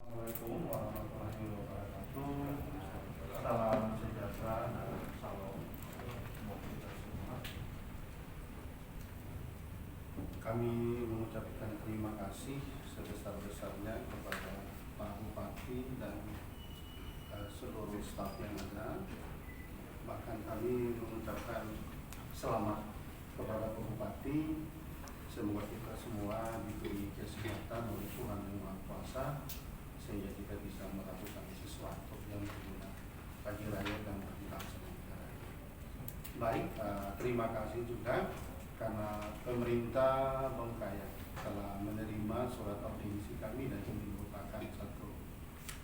Assalamualaikum warahmatullahi wabarakatuh. Salam sejahtera dan salam buat kita semua. Kami mengucapkan terima kasih sebesar-besarnya kepada Pak Bupati dan seluruh staf yang ada. Bahkan kami mengucapkan selamat kepada Pak Bupati. Semoga kita semua diberi kesehatan oleh Tuhan Yang Maha Kuasa, sehingga kita bisa melakukan sesuatu yang berguna bagi rakyat dan bagi bangsa dan negara. Baik, terima kasih juga karena pemerintah Bengkayang telah menerima surat audiensi kami dan ini merupakan satu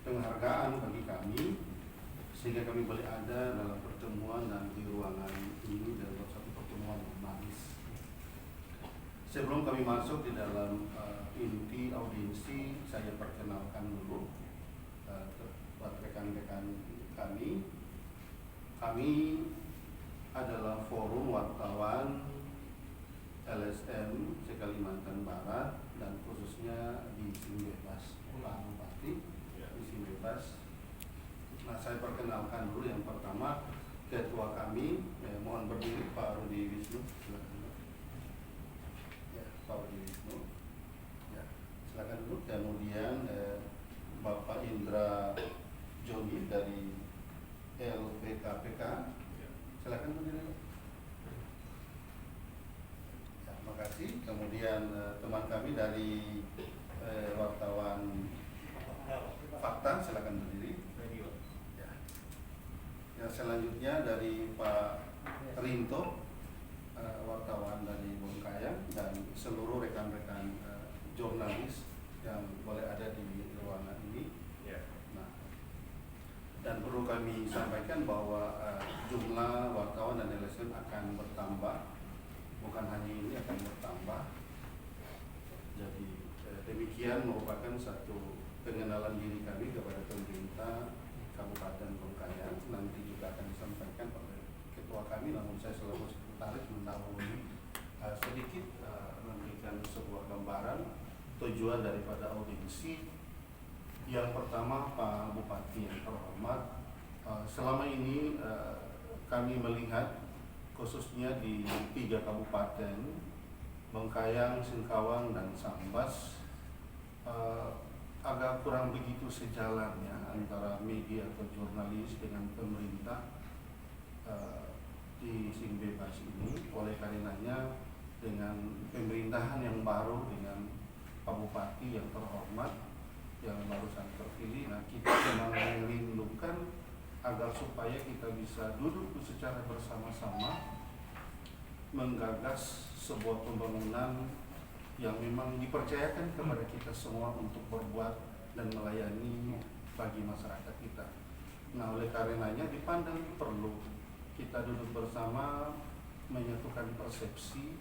penghargaan bagi kami, sehingga kami boleh ada dalam pertemuan dan di ruangan ini dalam satu pertemuan yang manis. Sebelum kami masuk di dalam inti audiensi, saya perkenalkan dulu buat rekan-rekan kami. Kami adalah forum wartawan LSM se-Kalimantan Barat dan khususnya di Simbebas, Pak Bupati di Simbebas. Nah, saya perkenalkan dulu yang pertama ketua kami, mohon berdiri Pak Rudi Wisnu. Pak Rudi Wisnu, ya, silakan dulu. Kemudian Bapak Indra Joni dari LPKPK, silakan berdiri. Ya, makasih. Kemudian teman kami dari wartawan Fakta, silakan berdiri. Ya. Yang selanjutnya dari Pak Rinto, wartawan dari Bengkayang, dan seluruh rekan-rekan jurnalis yang boleh ada di ruangan ini. Nah, dan perlu kami sampaikan bahwa jumlah wartawan dan LSM akan bertambah, bukan hanya ini, akan bertambah. Jadi demikian merupakan satu pengenalan diri kami kepada pemerintah Kabupaten Bengkayang. Nanti juga akan disampaikan oleh ketua kami, namun saya selalu sekretaris mendahului sedikit memberikan sebuah gambaran tujuan daripada audiensi. Yang pertama, Pak Bupati yang terhormat, selama ini kami melihat khususnya di 3 kabupaten Bengkayang, Singkawang, dan Sambas, agak kurang begitu sejalan ya antara media atau jurnalis dengan pemerintah di Simbebas ini. Oleh karenanya, dengan pemerintahan yang baru, dengan Pak Bupati yang terhormat yang barusan terpilih, nah kita memang merindukan agar supaya kita bisa duduk secara bersama-sama menggagas sebuah pembangunan yang memang dipercayakan kepada kita semua untuk berbuat dan melayani bagi masyarakat kita. Nah, oleh karenanya dipandang perlu kita duduk bersama menyatukan persepsi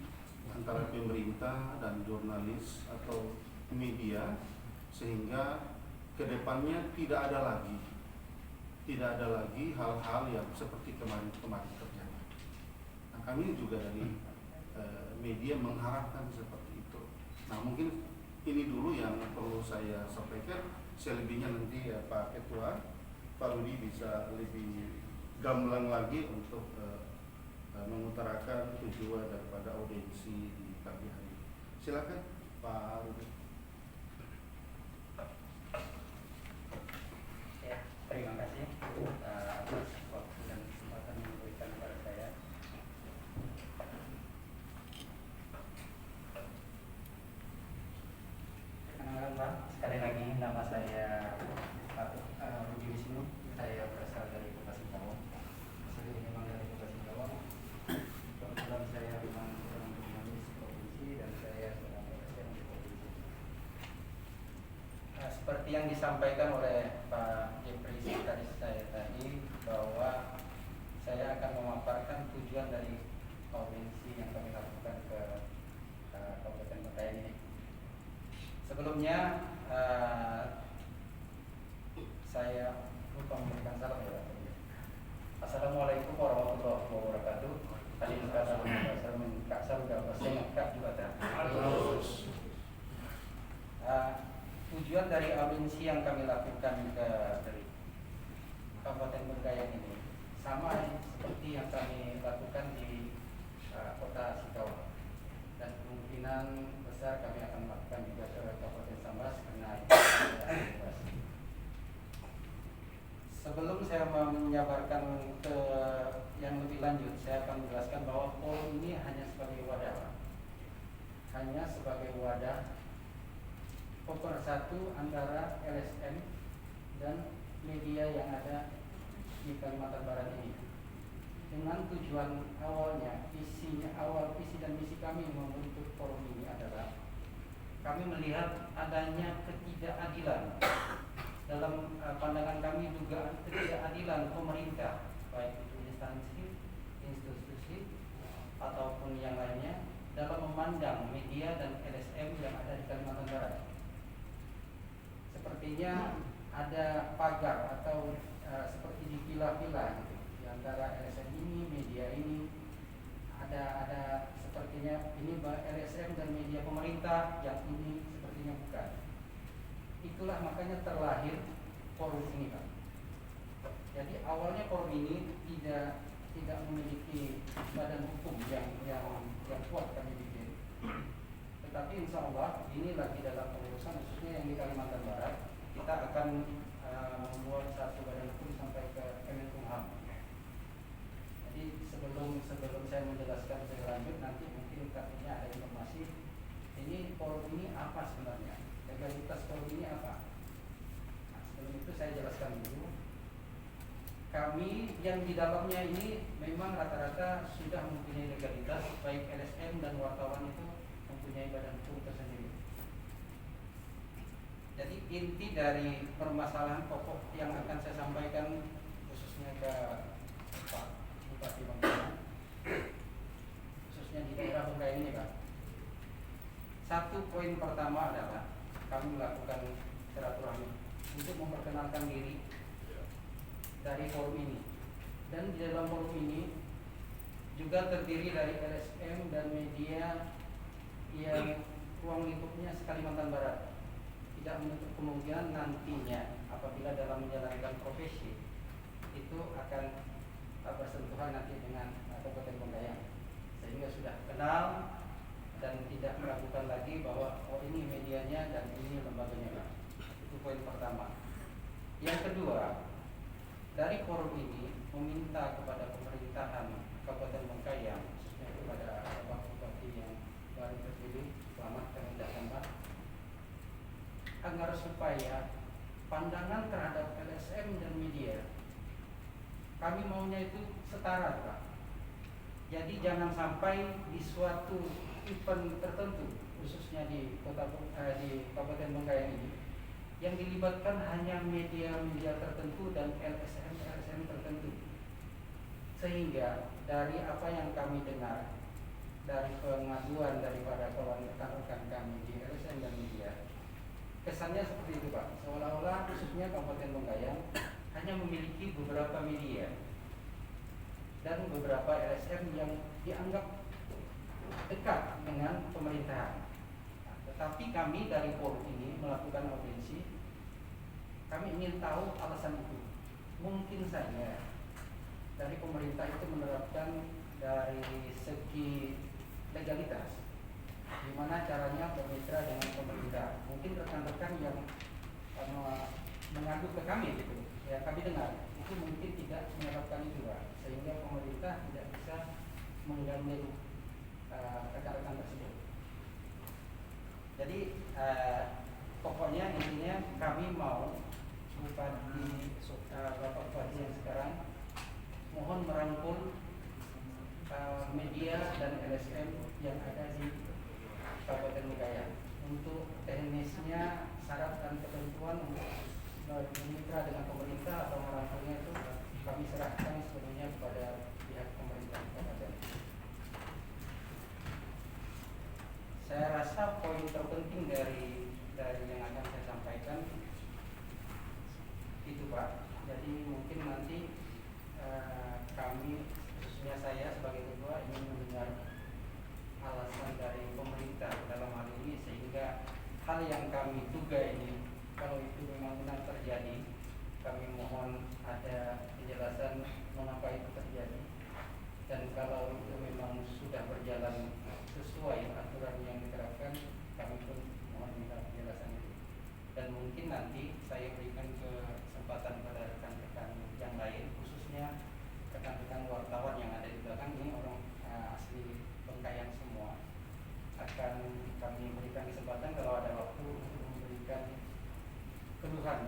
antara pemerintah dan jurnalis atau media, sehingga kedepannya tidak ada lagi hal-hal yang seperti kemarin terjadi. Nah, kami juga dari media mengharapkan seperti itu. Nah, mungkin ini dulu yang perlu saya sampaikan. Selebihnya nanti ya Pak Ketua, Pak Rudi bisa lebih gamblang lagi untuk mengutarakan tujuan daripada audiensi di pagi hari. Silakan Pak Rudi. Ya, terima kasih atas waktu dan kesempatan yang diberikan kepada saya. Perkenalkan Pak, sekali lagi nama saya Pak Rudi Wisnu. Saya berasal dari Kota Singkawang. Saya memang dari Kota Singkawang. Kebetulan saya memang seorang jurnalis provinsi dan saya seorang LSM di provinsi. Nah, seperti yang disampaikan oleh Pak Jepri tadi bahwa saya akan memaparkan tujuan dari audiensi yang kami lakukan ke Kabupaten Bengkayang ini. Sebelumnya saya lupa memberikan salam ya. Assalamualaikum warahmatullahi wabarakatuh. Tadi tujuan dari audiensi provinsi yang kami lakukan ke Kabupaten Bengkayang ini sama seperti yang kami lakukan di Kota Sikawan, dan kemungkinan besar kami akan melakukan juga ke Kabupaten Sambas karena itu ada integrasi. Sebelum saya menyabarkan ke yang lebih lanjut, saya akan menjelaskan bahwa forum ini hanya sebagai wadah, pemersatu antara LSM dan media yang ada di Kalimantan Barat ini. Dengan tujuan awalnya, visi dan misi kami membentuk forum ini adalah kami melihat adanya ketidakadilan dalam pandangan kami, dugaan ketidakadilan pemerintah, baik itu instansi, institusi ataupun yang lainnya, dalam memandang media dan LSM yang ada di Kalimantan Barat. Sepertinya ada pagar atau seperti dipilah-pilah gitu, di antara LSM ini, media ini, ada sepertinya ini LSM dan media pemerintah, yang ini sepertinya bukan. Itulah makanya terlahir forum ini, Pak. Jadi awalnya forum ini tidak memiliki badan hukum yang kuat kami bikin. Tetapi insya Allah ini lagi dalam pengurusan, khususnya yang di Kalimantan Barat. Kita akan membuat satu badan hukum sampai ke Kemenkumham. Jadi sebelum saya menjelaskan lebih lanjut, nanti mungkin katanya ada informasi ini forum ini apa sebenarnya, legalitas forum ini apa. Nah, sebelum itu saya jelaskan dulu. Kami yang di dalamnya ini memang rata-rata sudah mempunyai legalitas, baik LSM dan wartawan itu mempunyai badan hukum tersendiri. Jadi inti dari permasalahan pokok yang akan saya sampaikan khususnya ke Pak Bupati Bengkayang, khususnya di daerah Bengkayang ini, Pak. Satu poin pertama adalah kami melakukan silaturahmi untuk memperkenalkan diri dari forum ini, dan di dalam forum ini juga terdiri dari LSM dan media yang ruang lingkupnya Kalimantan Barat. Tidak menutup kemungkinan nantinya apabila dalam menjalankan profesi itu akan bersentuhan nanti dengan Kabupaten Bengkayang, sehingga sudah kenal dan tidak meragukan lagi bahwa oh ini medianya dan ini lembaganya. Itu poin pertama. Yang kedua, dari forum ini meminta kepada pemerintahan Kabupaten Bengkayang, khususnya kepada Bapak Bupati yang baru terpilih, selamat kami ucapkan Pak, agar supaya pandangan terhadap LSM dan media kami maunya itu setara, Pak. Jadi jangan sampai di suatu event tertentu, khususnya di Kabupaten Bengkayang ini, yang dilibatkan hanya media-media tertentu dan LSM tertentu. Sehingga dari apa yang kami dengar dari pengaduan daripada kawan rekan-rekan kami di LSM dan media, kesannya seperti itu, Pak. Seolah-olah khususnya Kabupaten Bengkayang hanya memiliki beberapa media dan beberapa LSM yang dianggap dekat dengan pemerintahan. Nah, tetapi kami dari forum ini melakukan audiensi. Kami ingin tahu alasan itu. Mungkin saja dari pemerintah itu menerapkan dari segi legalitas, gimana caranya bermitra dengan pemerintah. Mungkin rekan-rekan yang mengadu ke kami gitu, ya kami dengar itu mungkin tidak menerapkan itu, Pak, sehingga pemerintah tidak bisa menggandeng rekan-rekan tersebut. Jadi pokoknya intinya kami mau Bupati Bapak Bupati yang sekarang mohon merangkul media dan LSM yang ada di Kabupaten Bengkayang untuk teknisnya, syarat dan ketentuan untuk bermitra dengan pemerintah atau merangkulnya itu kami serahkan sepenuhnya kepada pihak pemerintah kabupaten. Saya rasa poin terpenting dari yang akan saya sampaikan itu, Pak. Jadi mungkin nanti kami, khususnya saya sebagai ketua, ingin mendengar alasan dari pemerintah dalam hal ini, sehingga hal yang kami duga ini kalau itu memang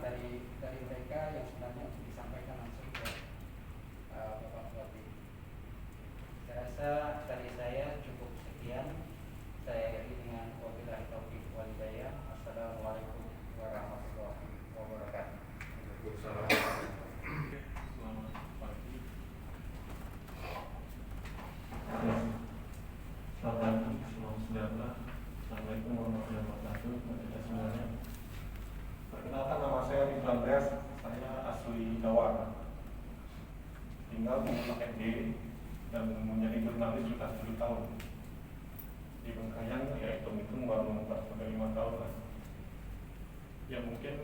dari mereka yang sebenarnya disampaikan langsung ke Bapak Bupati. Saya rasa dari saya cukup sekian. Saya akhiri dengan wabillahi taufiq wal hidayah. Assalamualaikum warahmatullahi wabarakatuh. Selamat pagi. Selamat pagi, selamat sejahtera. Assalamualaikum warahmatullahi wabarakatuh. Kita semuanya. Perkenalkan, nama saya Ridwan Des. Saya asli Jawa. Tinggal di SD dan menjadi jurnalis sudah 7 tahun. Di Bengkayang ya hitung-hitung baru 4-5 tahun lah. Ya mungkin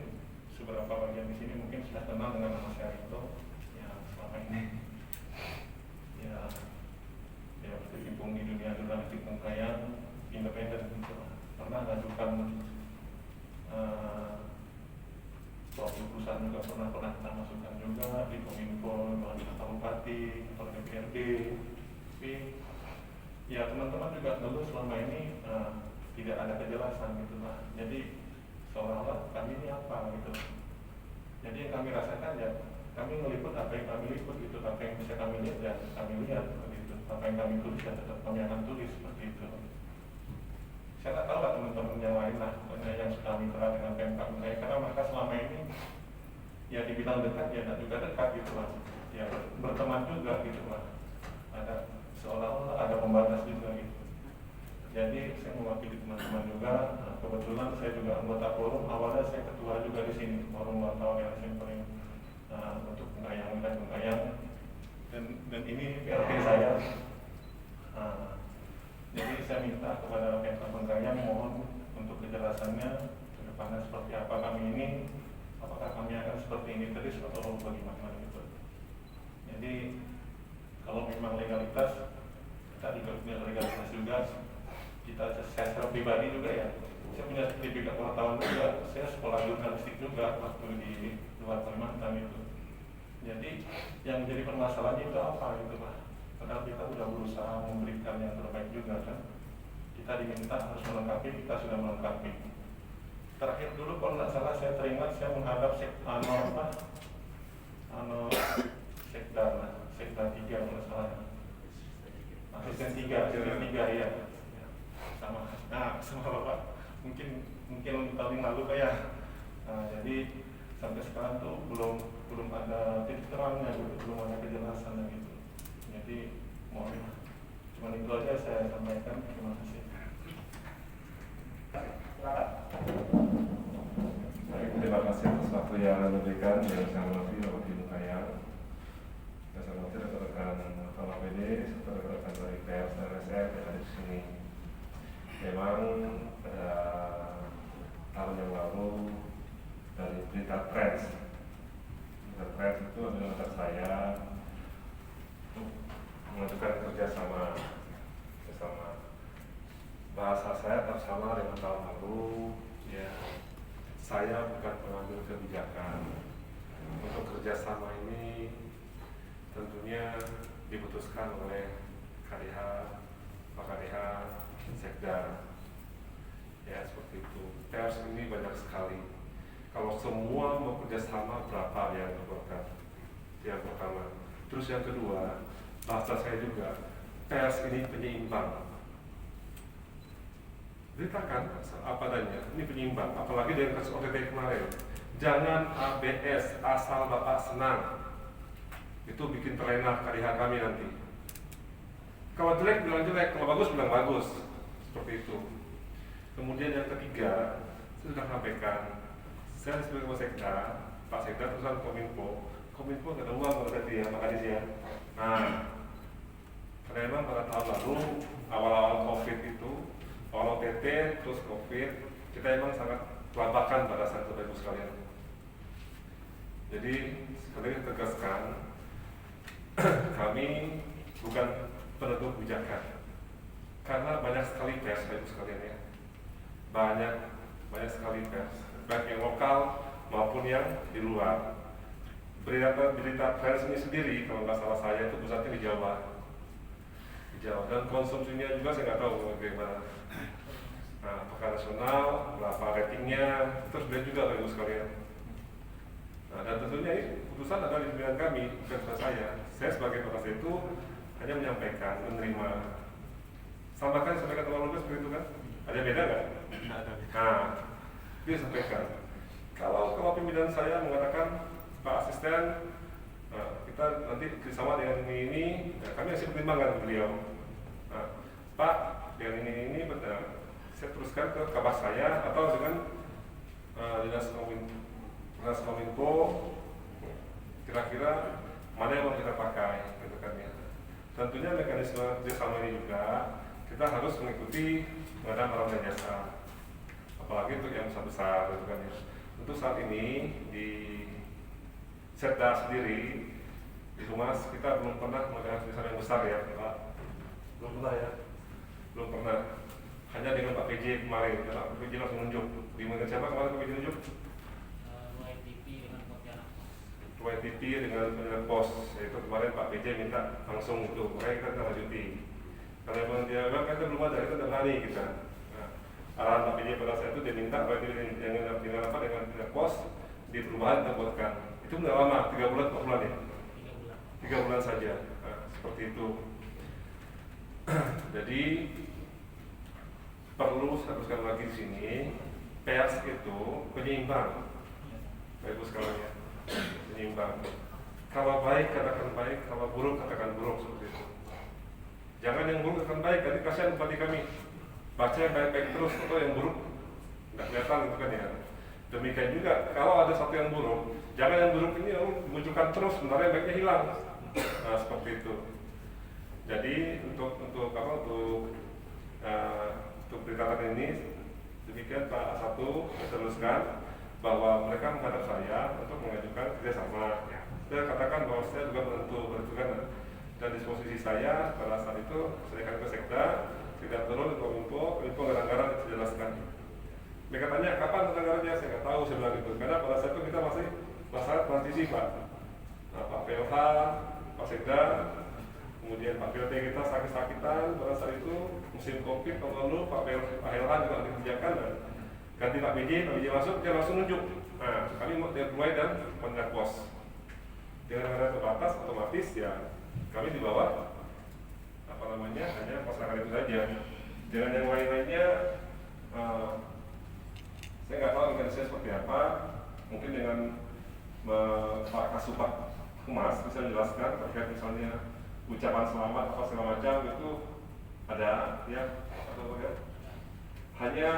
beberapa bagian di sini mungkin sudah kenal dengan nama saya itu ya selama ini ya berkecimpung di dunia jurnalistik Bengkayang independen gitu. Pernah mengajukan suatu perusahaan juga pernah kita masukkan juga di Kominfo, di Kota Bupati, atau DPRD. Tapi ya teman-teman juga dulu selama ini tidak ada kejelasan gitu lah. Jadi seolah-olah kami ini apa gitu. Jadi yang kami rasakan ya kami meliput apa yang kami liput gitu, apa yang bisa kami lihat ya kami lihat begitu, apa yang kami tulis ya tetap kami akan tulis seperti itu. Saya nggak tahu lah teman-teman yang lain lah yang sudah mitra dengan PMK saya, karena mereka selama ini ya dibilang dekat ya dan juga dekat gitu lah, ya berteman juga gitu lah. Ada seolah-olah ada pembatas juga gitu. Jadi saya mewakili teman-teman juga. Nah, kebetulan saya juga anggota forum. Awalnya saya ketua juga di sini, forum wartawan yang simpering untuk Bengkayang dan Bengkayang. Dan ini PLT saya. Jadi saya minta kepada PMK Bengkayang mohon untuk kejelasannya ke depannya seperti apa kami ini, apakah kami akan seperti ini terus atau bagaimana gitu. Jadi kalau memang legalitas, kita juga punya legalitas juga. Saya secara pribadi juga ya, saya punya sertifikat wartawan juga, saya sekolah jurnalistik juga waktu di luar Kalimantan itu. Jadi yang menjadi permasalahannya itu apa gitu Pak? Padahal kita sudah berusaha memberikan yang terbaik juga kan. Kita diminta harus melengkapi, kita sudah melengkapi. Terakhir dulu kalau tidak salah saya teringat saya menghadap sekda 3 kalau tidak salah. Asisten 3 ya. Sama Bapak mungkin tahun yang lalu kayak jadi sampai sekarang tuh belum ada titik terangnya gitu, belum ada kejelasan gitu. Jadi mohon cuma itu aja saya sampaikan. Terima kasih. Baik, terima kasih atas waktu yang Anda berikan. Yang saya hormati Bapak Ibu Bengkayang, yang saya hormati rekan-rekan Kepala PD serta rekan-rekan dari pers dan RSM yang ada di sini. Memang pada tahun yang lalu dari berita Trends itu adalah saya untuk mengajukan kerjasama bersama. Bahasa saya tetap sama dengan tahun lalu. Ya, saya bukan pengambil kebijakan. Untuk kerjasama ini tentunya diputuskan oleh KDH, Pak KDH, Sekda, ya seperti itu. Pers ini banyak sekali. Kalau semua bekerja sama berapa yang diperlukan? Yang pertama. Terus yang kedua, bahasa saya juga, pers ini penyeimbang. Beritakan apa adanya, ini penyeimbang. Apalagi dengan kasus OTT kemarin. Jangan ABS asal Bapak senang. Itu bikin terlena KDH kami nanti. Kalau jelek bilang jelek, kalau bagus bilang bagus. Seperti itu. Kemudian yang ketiga, saya sudah sampaikan, saya sebagai Sekda, Pak Sekda terusan Kominfo nggak ada uang berarti ya, Pak Kadis ya. Nah, karena memang pada tahun lalu, awal-awal COVID itu, awal OTT, terus COVID, kita memang sangat kelabakan pada saat itu, Ibu sekalian. Jadi, sekali lagi tegaskan, kami bukan penentu kebijakan. Karena banyak sekali pers, Ibu sekalian ya. Banyak sekali pers, baik yang lokal maupun yang di luar. Berita pers ini sendiri, kalau nggak salah saya itu pusatnya di Jawa. Dan konsumsinya juga saya nggak tahu bagaimana. Nah, apakah nasional, berapa ratingnya, terus lihat juga Ibu sekalian. keputusan ada di pimpinan kami, bukan pada saya. Saya sebagai kepala itu hanya menyampaikan, menerima. Sama kan sampaikan teman lugas seperti itu kan? Ada beda nggak? Tidak ada. Nah, dia sampaikan. Kalau pimpinan saya mengatakan Pak Asisten, kita nanti bersama dengan ini, kami masih pertimbangkan beliau. Pak, dengan ini benar. Saya teruskan ke kabar saya atau dengan dinas kominfo, kira-kira mana yang mau kita pakai, gitu kan ya. Tentunya mekanisme kerjasama ini juga kita harus mengikuti pengadaan barang dan jasa, apalagi untuk yang besar-besar, gitu kan ya. Untuk saat ini di Setda sendiri di Humas kita belum pernah mengadakan kerjasama yang besar ya, Pak. Belum pernah ya, belum pernah. Hanya dengan Pak PJ kemarin, Pak PJ langsung nunjuk. Di mana siapa kemarin Pak PJ nunjuk? YTP dengan Pontianak. YTP dengan Pontianak Pos. Itu kemarin Pak PJ minta langsung itu, makanya kita lanjuti. Karena memang dia memang kita belum ada, kita tidak berani kita. Nah, arahan Pak PJ pada saat itu dia minta YTP dengan Pontianak Pos di perubahan kita buatkan. Itu tidak lama, 3 bulan, 4 bulan ya? 3 bulan saja. Nah, seperti itu. Jadi perlu saya teruskan lagi di sini, pers itu penyeimbang, baik sekalian ya, penyeimbang. Kalau baik katakan baik, kalau buruk katakan buruk, seperti itu. Jangan yang buruk katakan baik, nanti kasihan bagi kami. Baca yang baik-baik terus, atau yang buruk nggak kelihatan gitu kan ya. Demikian juga kalau ada satu yang buruk, jangan yang buruk ini dimunculkan terus, sebenarnya baiknya hilang. Nah, seperti itu. Jadi untuk perikatan ini demikian Pak A1 teruskan bahwa mereka menghadap saya untuk mengajukan kerjasama. Saya katakan bahwa saya juga menentukan dan disposisi saya pada saat itu serahkan ke Sekda, tidak turun ke Kominfo anggaran saya jelaskan. Mereka tanya kapan anggarannya, saya nggak tahu, saya bilang itu karena pada saat itu kita masih masa transisi Pak. Nah, Pak PLH, Pak Sekda, kemudian Pak PLT kita sakit-sakitan pada saat itu musim Covid tahun lalu, Pak Helhan juga dikerjakan dan ganti Pak BJ masuk, dia langsung nunjuk. Nah, kami mau mulai dan mendak pos. Dengan anggaran terbatas otomatis ya kami di bawah hanya pasangan itu saja. Dengan yang lain-lainnya saya nggak tahu mekanisme seperti apa. Mungkin dengan Pak Kasupak Humas bisa menjelaskan terkait misalnya ucapan selamat apa segala macam itu ada ya atau ya. Hanya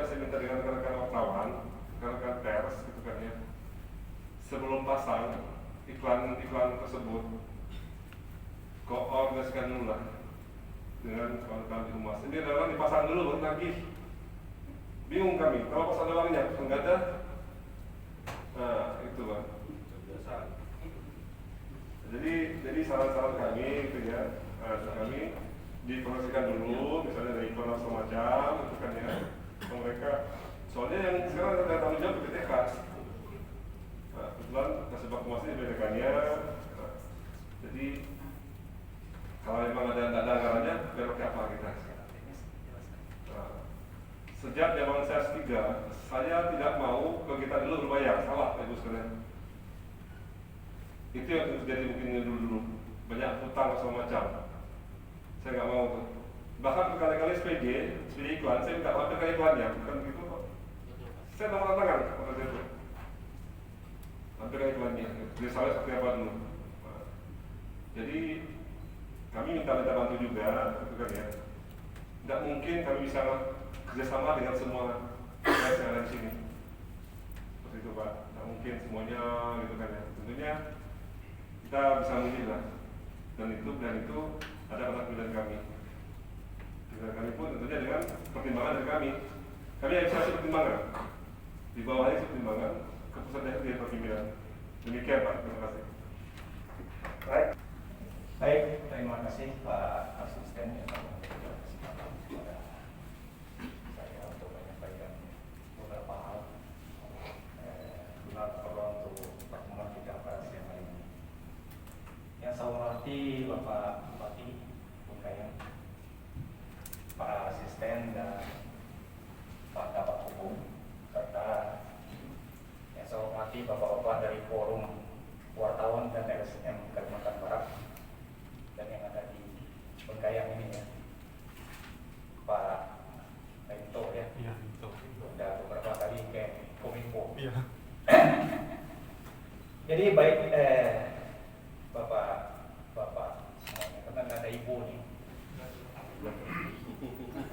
saya minta dengan rekan-rekan wartawan, rekan-rekan pers gitu kan ya. Sebelum pasang iklan tersebut koordinasikan dulu lah dengan kawan-kawan di Humas. Ini adalah dipasang dulu baru lagi. Bingung kami, kalau pasang doangnya enggak ada. Nah, itu Bang. Jadi saran-saran kami itu ya, kami dikoordinasikan dulu, misalnya dari iklan semacam, itu kan ya, ke mereka. Soalnya yang sekarang ada tanggung jawab BPTK. Kebetulan Kasubag Humas ini BPTK-nya. Jadi kalau memang ada anggarannya, beloknya apa kita? Sejak zaman saya S3, saya tidak mau ke kita dulu berbayar, salah Ibu sekalian. Itu yang terjadi mungkin dulu banyak hutang segala macam. Saya nggak mau tuh. Bahkan berkali-kali SPJ iklan, saya minta lampirkan iklannya, bukan begitu kok. Saya tanda tangan pada itu. Lampirkan iklannya, misalnya seperti apa dulu. Jadi kami minta bantu juga, gitu kan ya. Tidak mungkin kami bisa kerjasama dengan semua yang ada di sini. Seperti itu Pak, tidak mungkin semuanya, gitu kan ya. Tentunya kita bisa memilih lah, dan itu ada pada pilihan kami. Pilihan kami pun tentunya dengan pertimbangan dari kami. Kami yang bisa pertimbangan, di bawahnya pertimbangan keputusan dari pimpinan. Demikian Pak, terima kasih. Baik, terima kasih Pak Asisten yang telah memberikan kesempatan kepada saya untuk menyampaikan beberapa hal guna untuk pertemuan kita pada siang hari ini. Yang saya hormati Bapak Bupati Bungkayang, Pak Asisten dan Pak Kabak Hukum, serta yang saya hormati Bapak-Bapak dari Forum wartawan dan LSM Kalimantan Barat dan yang ada di Bengkayang ini ya, Pak Rinto ya. Iya, itu. Udah beberapa kali ke Kominfo. Iya. Jadi baik bapak semuanya, karena ada ibu nih.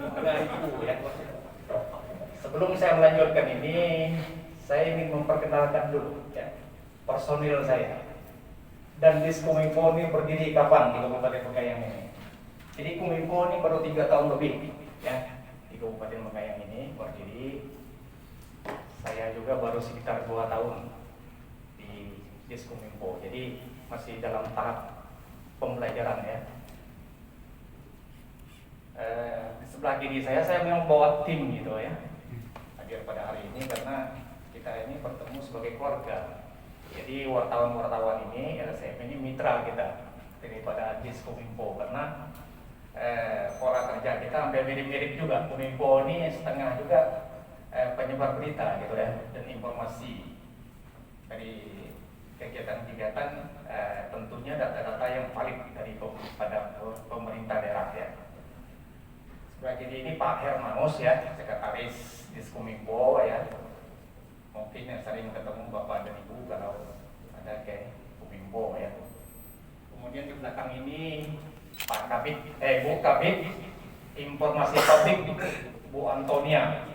Ada ibu ya. Sebelum saya melanjutkan ini, saya ingin memperkenalkan dulu ya personil saya. Dan Diskominfo ini berdiri kapan di Kabupaten Bengkayang ini? Jadi Kominfo ini baru 3 tahun lebih ya di Kabupaten Bengkayang ini berdiri. Saya juga baru sekitar 2 tahun di Diskominfo. Jadi masih dalam tahap pembelajaran ya. Di sebelah kiri saya memang bawa tim gitu ya hadir pada hari ini karena kita ini bertemu sebagai keluarga. Jadi wartawan-wartawan ini LSM ini mitra kita daripada Diskominfo karena pola kerja kita hampir mirip-mirip juga. Kominfo ini setengah juga penyebar berita gitu ya dan informasi dari kegiatan-kegiatan tentunya data-data yang valid dari pada pemerintah daerah ya. Sebelah kiri ini Pak Hermanus ya, sekretaris Diskominfo ya. Mungkin yang sering ketemu Bapak dan Ibu kalau ada ke Kominfo ya. Kemudian di belakang ini Pak Kabit, Bu Kabit Informasi Publik Bu Antonia.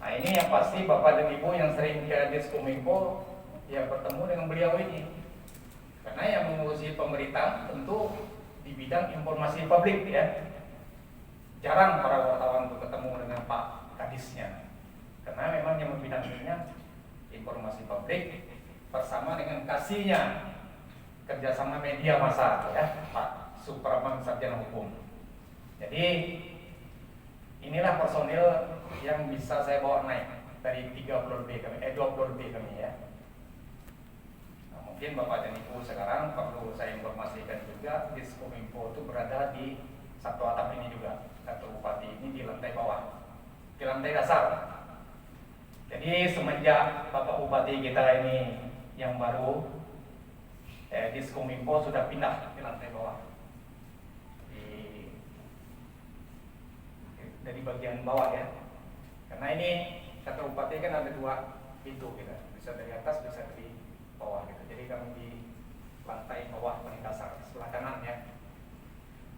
Nah ini yang pasti Bapak dan Ibu yang sering ke Diskominfo ya bertemu dengan beliau ini. Karena yang mengurusi pemerintah tentu di bidang informasi publik ya. Jarang para wartawan untuk ketemu dengan Pak Kadisnya. Karena memang yang membidanginya informasi publik bersama dengan kasihnya kerjasama media massa ya Pak Supraman Sarjana Hukum. Jadi inilah personil yang bisa saya bawa naik dari 20 lebih kami ya. Nah, mungkin Bapak dan Ibu sekarang perlu saya informasikan juga Diskominfo itu berada di satu atap ini juga. Satu bupati ini di lantai bawah, di lantai dasar. Jadi semenjak Bapak Bupati kita ini yang baru Diskominfo sudah pindah di lantai bawah dari bagian bawah ya. Karena ini satu bupati kan ada 2 pintu gitu, bisa dari atas bisa dari bawah gitu. Jadi kami di lantai bawah paling dasar sebelah kanan ya.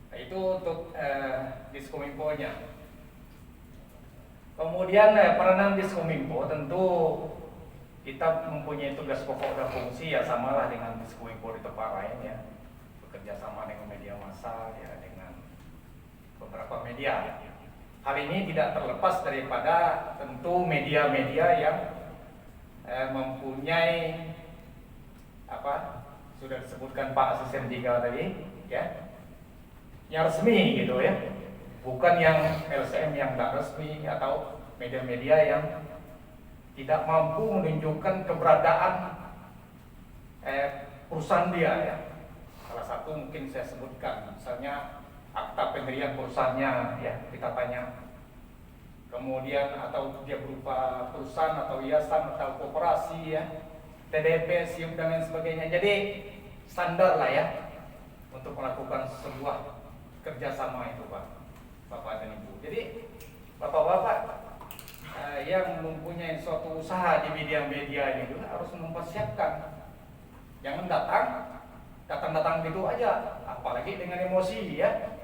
Nah, itu untuk Diskominfo-nya. Kemudian peranan Diskominfo tentu kita mempunyai tugas pokok dan fungsi ya samalah dengan Diskominfo di tempat lain ya. Bekerja sama dengan media massa ya dengan beberapa media. Hal ini tidak terlepas daripada tentu media-media yang mempunyai sudah disebutkan Pak Asisten 3 tadi ya. Yang resmi gitu ya, bukan yang LSM yang tidak resmi atau media-media yang tidak mampu menunjukkan keberadaan perusahaan dia ya. Salah satu mungkin saya sebutkan, misalnya akta pendirian perusahaannya ya kita tanya. Kemudian atau dia berupa perusahaan atau yayasan atau koperasi ya, TDP, SIUP dan lain sebagainya. Jadi standar lah ya untuk melakukan sebuah kerjasama itu Pak, Bapak dan Ibu. Jadi Bapak-bapak yang mempunyai suatu usaha di media-media ini juga harus mempersiapkan. Jangan datang gitu aja, apalagi dengan emosi ya.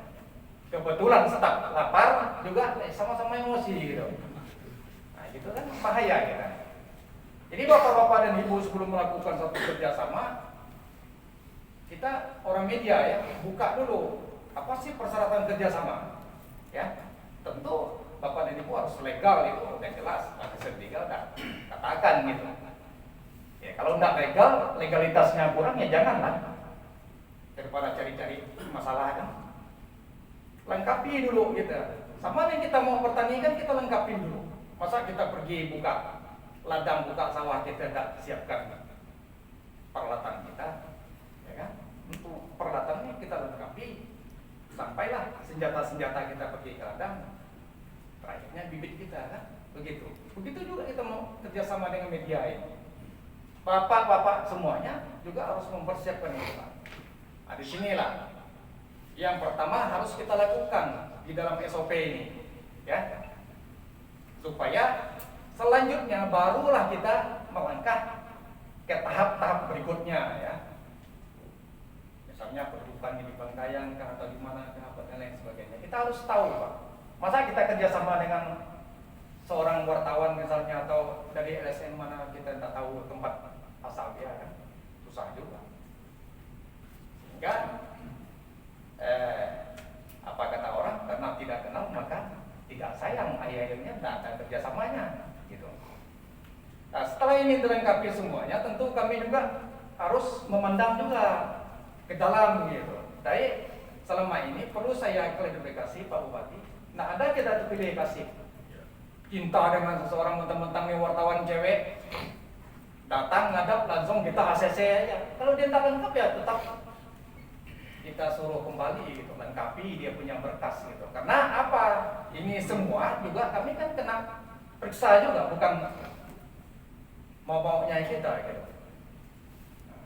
Kebetulan staf lapar juga sama-sama emosi gitu. Nah gitu kan bahaya kita. Jadi Bapak-bapak dan Ibu sebelum melakukan suatu kerjasama, kita orang media ya buka dulu. Apa sih persyaratan kerjasama? Ya, tentu Bapak dan Ibu harus legal itu udah jelas. Asisten 3 udah katakan gitu. Ya kalau nggak legal, legalitasnya kurang ya janganlah. Daripada cari-cari masalah kan. Lengkapi dulu gitu. Sama yang kita mau pertanian kita lengkapi dulu. Masa kita pergi buka ladang, buka sawah kita nggak siapkan peralatan kita, ya kan? Untuk peralatannya kita lengkapi. Sampailah senjata-senjata kita pergi ke ladang, terakhirnya bibit kita kan, begitu juga kita mau kerjasama dengan media ini. bapak-bapak semuanya juga harus mempersiapkan itu Pak. Nah, di sinilah yang pertama harus kita lakukan di dalam SOP ini, ya, supaya selanjutnya barulah kita melangkah ke tahap-tahap berikutnya, ya. Misalnya perlukan di Bangkayang atau di mana dan lain sebagainya. Kita harus tahu Pak. Masa kita kerjasama dengan seorang wartawan misalnya atau dari LSM mana kita tidak tahu tempat asal dia, kan? Susah juga. Sehingga apa kata orang, karena tidak kenal maka tidak sayang, akhirnya tidak ada kerjasamanya, gitu. Nah, setelah ini dilengkapi semuanya, tentu kami juga harus memandang juga ke dalam, gitu. Jadi selama ini perlu saya klarifikasi Pak Bupati, nah ada kita pilih kasih cinta dengan seseorang, mentang-mentang nih wartawan cewek datang ngadap langsung kita ACC aja. Kalau dia tak lengkap ya tetap kita suruh kembali, gitu, lengkapi dia punya berkas, gitu. Karena apa? Ini semua juga kami kan kena periksa juga, bukan mau-maunya kita, gitu. Nah,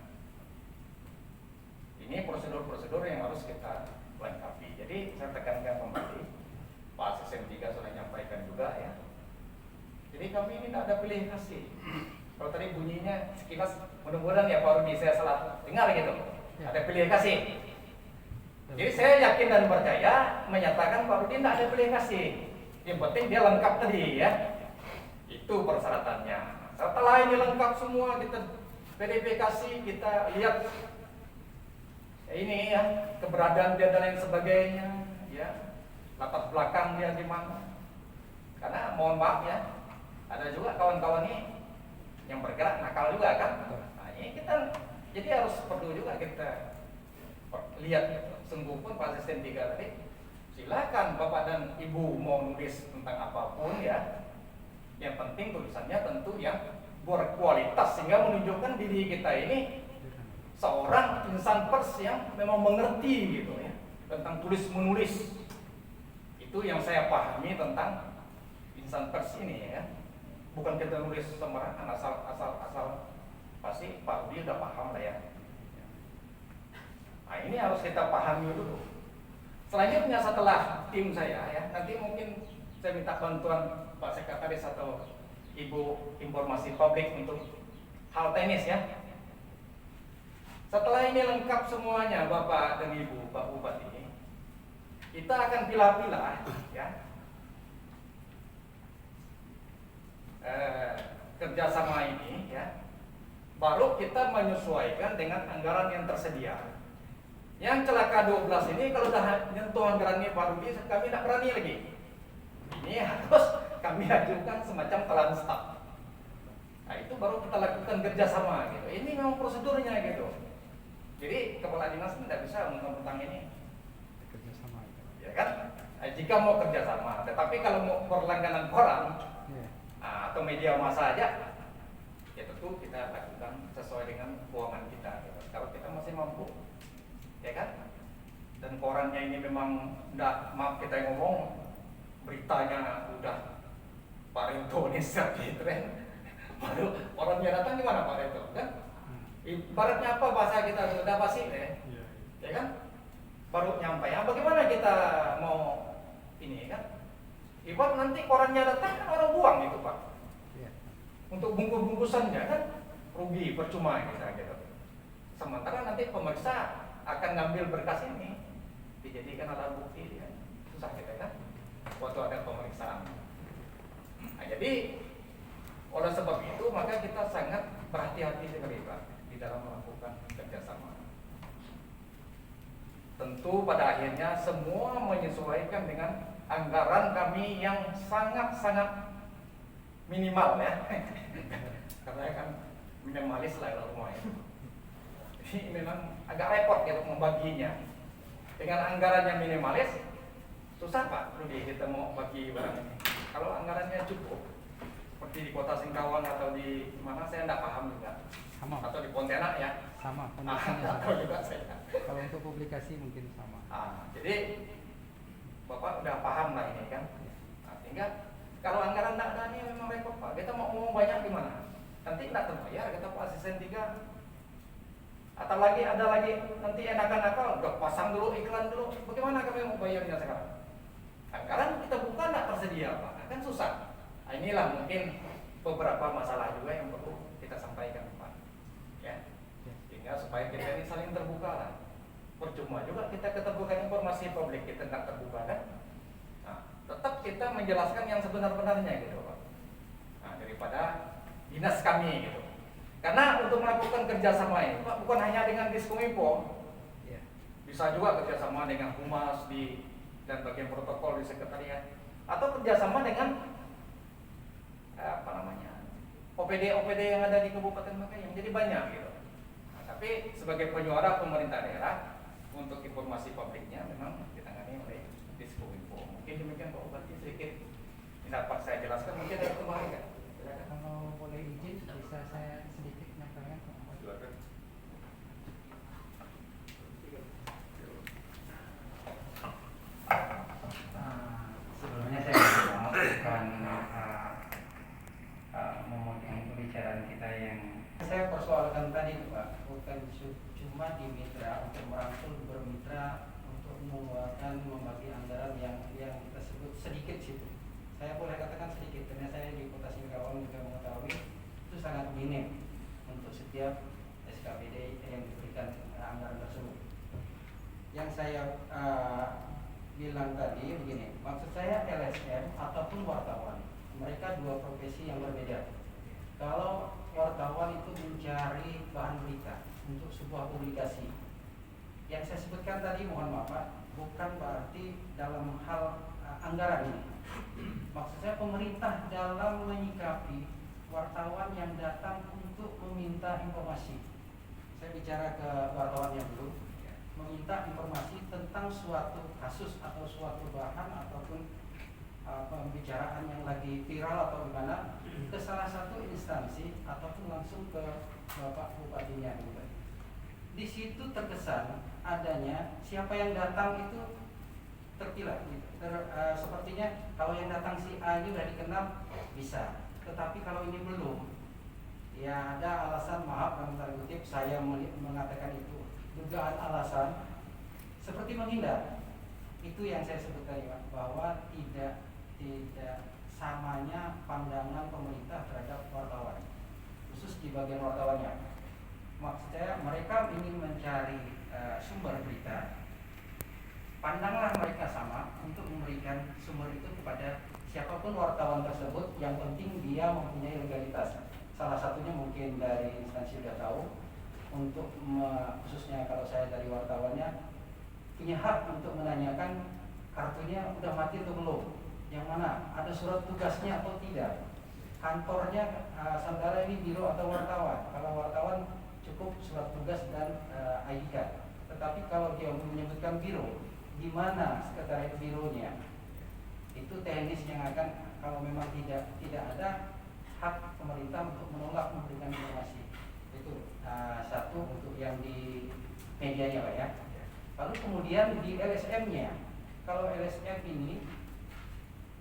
ini prosedur-prosedur yang harus kita lengkapi. Jadi saya tekankan kembali, Pak Asisten 3 sudah menyampaikan juga, ya. Jadi kami ini tidak ada pilih kasih. Kalau tadi bunyinya sekilas, mudah-mudahan ya Pak Rudi saya salah dengar, gitu. Ada pilih kasih. Jadi saya yakin dan percaya menyatakan Pak Rudi tidak ada pilih kasih. Yang penting dia lengkap tadi, ya. Itu persyaratannya. Setelah ini lengkap semua, kita verifikasi, kita lihat ini, ya, keberadaan dia dan lain sebagainya, ya, latar belakang dia di mana. Karena mohon maaf ya, ada juga kawan-kawan ini yang bergerak nakal juga kan. Nah, ini kita jadi harus perlu juga kita lihat, gitu. Sungguh pun Pak Asisten 3 tadi, silakan Bapak dan Ibu mau nulis tentang apapun, ya. Yang penting tulisannya tentu yang berkualitas sehingga menunjukkan diri kita ini seorang insan pers yang memang mengerti, gitu, ya, tentang tulis menulis. Itu yang saya pahami tentang insan pers ini, ya. Bukan kita nulis sembarangan asal pasti Pak Rudi udah paham lah, ya. Nah, ini harus kita pahami dulu. Selanjutnya setelah tim saya, ya, nanti mungkin saya minta bantuan Pak Sekretaris atau Ibu Informasi Publik untuk hal teknis, ya. Setelah ini lengkap semuanya Bapak dan Ibu, Pak Bupati, kita akan pilah-pilah, ya, kerjasama ini, ya. Baru kita menyesuaikan dengan anggaran yang tersedia. Yang celaka 12 ini kalau sudah nyentuh anggaran ini Pak Rudi, kami tidak berani lagi. Ini harus kami ajukan semacam telan staf. Nah, itu baru kita lakukan kerjasama, gitu. Ini memang prosedurnya, gitu. Jadi kepala dinas tidak bisa mentang-mentang ini Kerjasama, ya kan? Nah, jika mau kerjasama, tetapi kalau mau berlangganan koran, ya. atau media massa aja, ya tentu kita lakukan sesuai dengan keuangan kita, gitu. Kalau kita masih mampu, ya kan? Dan korannya ini memang udah, maaf kita yang ngomong, beritanya udah Pak Rento ini seperti tren, baru orangnya datang gimana Pak Rento, kan? Ibaratnya apa bahasa kita sudah pasti, ya kan? Baru nyampe, ya bagaimana kita mau ini, kan? Ibarat nanti korannya datang kan orang buang itu Pak, Ya. untuk bungkus-bungkusannya kan rugi, percuma kita, gitu. Sementara nanti pemeriksa akan ngambil berkas ini dijadikan alat bukti, kan? Susah kita, kan? Waktu ada pemeriksaan. Nah, jadi oleh sebab itu maka kita sangat berhati-hati sekali Pak di dalam melakukan kerjasama. Tentu pada akhirnya semua menyesuaikan dengan anggaran kami yang sangat-sangat minimal, ya. Karena kan minimalis lah kalau rumah itu. Ini memang agak repot gitu membaginya. Dengan anggaran yang minimalis, susah Pak Rudi kita mau bagi barang ini. Kalau anggarannya cukup, seperti di Kota Singkawang atau di mana saya tidak paham juga. Sama. Atau di Pontianak, ya. Sama. Tidak tahu juga saya. Kalau untuk publikasi mungkin sama. Jadi Bapak udah paham lah ini, kan. Nah, sehingga kalau anggaran tidak ada ini memang repot Pak. Kita mau ngomong banyak gimana? nanti tidak terbayar kata Pak Asisten 3. Atau lagi ada lagi nanti enakan-enakan udah pasang dulu iklan dulu, bagaimana kami mau bayarnya sekarang? Anggaran kita buka tidak tersedia Pak, kan susah. Nah, inilah mungkin beberapa masalah juga yang perlu kita sampaikan Pak, ya, sehingga supaya kita ini saling terbuka lah. Percuma juga kita keterbukaan informasi publik kita tidak terbuka kan? Nah, tetap kita menjelaskan yang sebenar-benarnya gitu Pak. Nah, daripada dinas kami gitu. Karena untuk melakukan kerjasama ini Pak, bukan hanya dengan Diskominfo, Ya. bisa juga kerjasama dengan Humas dan bagian protokol di sekretariat, atau kerjasama dengan OPD yang ada di Kabupaten Makayam, jadi banyak gitu. Nah, tapi sebagai penyuara pemerintah daerah untuk informasi publiknya memang ditangani oleh Diskominfo. Mungkin demikian Pak Bupati, sedikit bisa Pak saya jelaskan, mungkin ada tambahan kan? Silakan. Kalau boleh izin bisa saya sedikit menyampaikan. Silakan. Sebelumnya saya mohon bukan memotong pembicaraan kita yang saya persoalkan tadi itu Pak, bukan cuma di mitra untuk merangkul bermitra untuk mengeluarkan membagi anggaran yang kita sebut sedikit situ. Saya boleh katakan sedikit karena saya di Kota Singkawang juga mengetahui itu sangat minim untuk setiap SKPD yang diberikan anggaran tersebut. Yang saya bilang tadi begini, maksud saya LSM ataupun wartawan, mereka dua profesi yang berbeda. Kalau wartawan itu mencari bahan berita untuk sebuah publikasi, yang saya sebutkan tadi mohon maaf Pak, bukan berarti dalam hal anggaran ini. Maksud saya pemerintah dalam menyikapi wartawan yang datang untuk meminta informasi. Saya bicara ke wartawan yang dulu, meminta informasi tentang suatu kasus atau suatu bahan ataupun pembicaraan yang lagi viral atau gimana ke salah satu instansi ataupun langsung ke Bapak Bupatinya. Di situ terkesan adanya siapa yang datang itu terpilah. Sepertinya kalau yang datang si A ini sudah dikenal bisa, tetapi kalau ini belum, ya ada alasan, maaf dalam tanda kutip saya mengatakan itu dugaan alasan seperti menghindar. Itu yang saya sebut tadi Pak, bahwa tidak samanya pandangan pemerintah terhadap wartawan, khusus di bagian wartawannya. Maksud saya mereka ingin mencari sumber berita, pandanglah mereka sama untuk memberikan sumber itu kepada siapapun wartawan tersebut, yang penting dia mempunyai legalitas. Salah satunya mungkin dari instansi sudah tahu, untuk khususnya kalau saya dari wartawannya punya hak untuk menanyakan kartunya udah mati atau belum, yang mana ada surat tugasnya atau tidak, kantornya saudara ini biro atau wartawan. Kalau wartawan cukup surat tugas dan ID card, tetapi kalau dia menyebutkan biro, di mana sekretariat bironya, itu teknis yang akan, kalau memang tidak ada hak pemerintah untuk menolak memberikan informasi. Itu satu untuk yang di medianya Pak ya. Lalu kemudian di LSM-nya, kalau LSM ini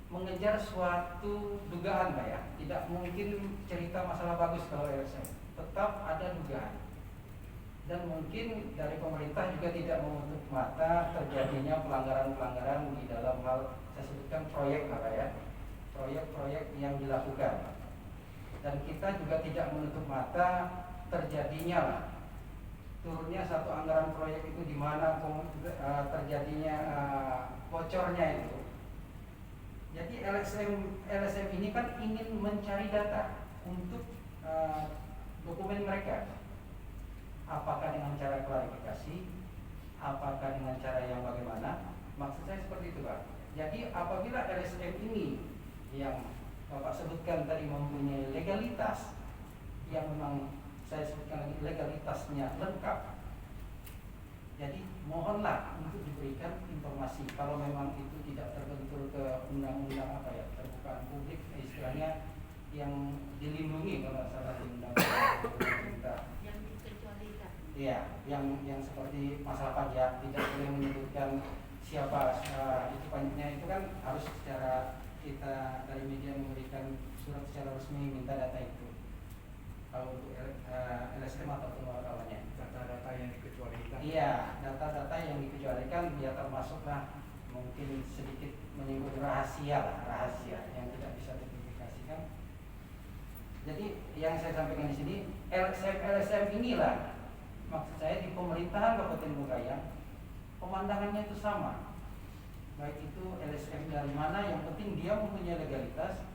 mengejar suatu dugaan Pak ya, tidak mungkin cerita masalah bagus kalau LSM, tetap ada dugaan. Dan mungkin dari pemerintah juga tidak menutup mata terjadinya pelanggaran-pelanggaran di dalam hal, saya sebutkan proyek Pak ya, proyek-proyek yang dilakukan. Dan kita juga tidak menutup mata terjadinya turunnya satu anggaran proyek itu di mana terjadinya bocornya itu. Jadi LSM ini kan ingin mencari data untuk dokumen mereka. Apakah dengan cara klarifikasi, apakah dengan cara yang bagaimana? Maksud saya seperti itu Pak. Jadi apabila LSM ini yang Bapak sebutkan tadi mempunyai legalitas, yang memang saya sebutkan lagi legalitasnya lengkap, jadi mohonlah untuk diberikan informasi. Kalau memang itu tidak terbentur ke undang-undang terbukaan publik, istilahnya yang dilindungi kalau salah di undang-undang pemerintah. Yang dikecualikan. Iya, yang seperti masalah pajak tidak boleh menyebutkan siapa itu pajaknya, itu kan harus secara kita dari media memberikan surat secara resmi minta data itu. kalau untuk LSM atau kawannya. Data-data yang dikecualikan. Iya, data-data yang dikecualikan dia termasuklah mungkin sedikit menyinggung rahasia yang tidak bisa dipublikasikan. Jadi yang saya sampaikan di sini LSM inilah maksud saya di pemerintahan Kabupaten Bengkayang pemandangannya itu sama. Baik itu LSM dari mana, yang penting dia mempunyai legalitas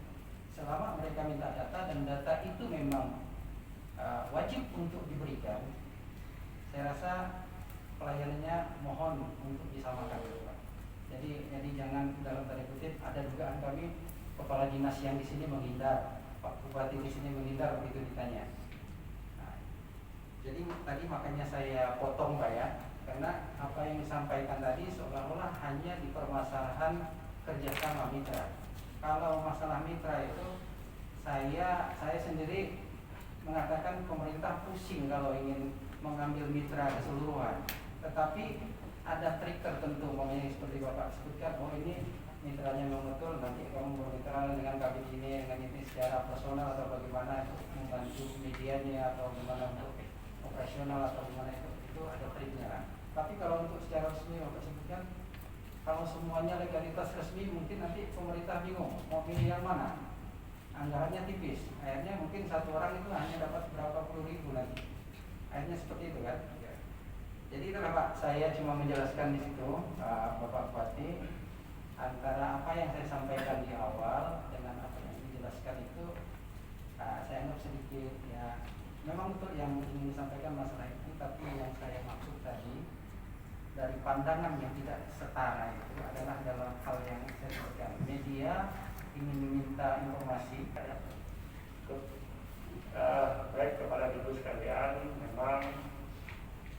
selama mereka minta data dan data itu memang wajib untuk diberikan. Saya rasa pelayanannya mohon untuk disamakan. Jadi jangan dalam tanda kutip ada dugaan kami kepala dinas yang di sini menghindar, Pak Bupati di sini menghindar begitu ditanya. Nah, jadi tadi makanya saya potong Pak ya, karena apa yang disampaikan tadi seolah-olah hanya di permasalahan kerjasama mitra. Kalau masalah mitra itu saya sendiri mengatakan pemerintah pusing kalau ingin mengambil mitra keseluruhan, tetapi ada trik tertentu, makanya seperti Bapak sebutkan, oh ini mitranya memang betul, nanti kamu bermitra dengan kabin ini, dengan ini secara personal atau bagaimana untuk membantu medianya atau bagaimana untuk operasional atau bagaimana itu ada triknya. Tapi kalau untuk secara resmi Bapak sebutkan, kalau semuanya legalitas resmi mungkin nanti pemerintah bingung mau pilih yang mana. Anggarannya tipis, akhirnya mungkin satu orang itu hanya dapat berapa puluh ribu nanti. Akhirnya seperti itu kan. Jadi itulah Pak, saya cuma menjelaskan di situ Bapak Bupati, antara apa yang saya sampaikan di awal dengan apa yang dijelaskan itu saya anggap sedikit ya. Memang betul yang ingin disampaikan masalah itu, tapi yang saya maksud tadi dari pandangan yang tidak setara itu adalah dalam hal yang saya sebutkan, media ingin meminta informasi. Baik, kepada ibu sekalian, memang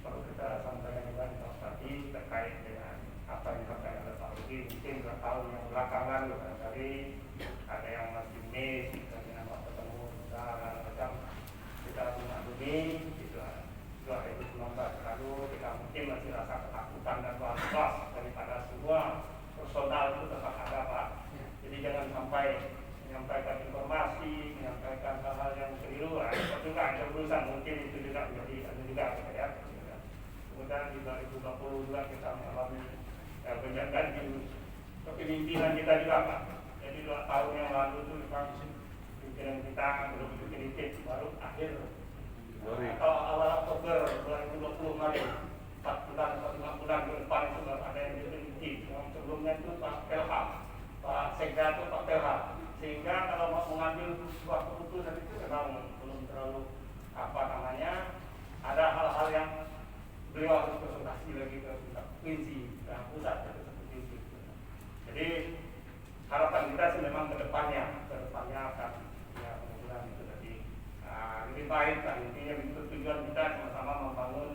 perlu kita sampaikan juga tadi terkait dengan apa yang disampaikan oleh Pak Rudi. Mungkin nggak tahu yang belakangan barangkali ada yang masih miss dengan waktu ketemu macam kita mengaklumi gitu. 2019 lalu kita mungkin masih rasa ketakutan dan was-was daripada semua personal itu tetap ada Pak. Jadi jangan sampai menyampaikan informasi, menyampaikan hal-hal yang keliru. Itu juga ada urusan, mungkin itu juga menjadi ada juga ya. Kemudian di 2020 juga kita mengalami penjagaan di kepemimpinan kita juga Pak. Jadi 2 tahun yang lalu itu memang pimpinan kita belum definitif, baru akhir atau awal Oktober 2020 kemarin 4 bulan atau 5 bulan ke depan itu baru ada yang definitif. Yang sebelumnya itu Pak PLH, Pak Sekda itu Pak PLH. Sehingga kalau mau mengambil sebuah keputusan itu memang belum terlalu ada hal-hal yang beliau harus konsultasi lagi ke provinsi dan pusat seperti itu. Jadi harapan kita sih memang ke depannya akan ya mudah-mudahan itu tadi lebih baik kan. Intinya itu tujuan kita sama-sama membangun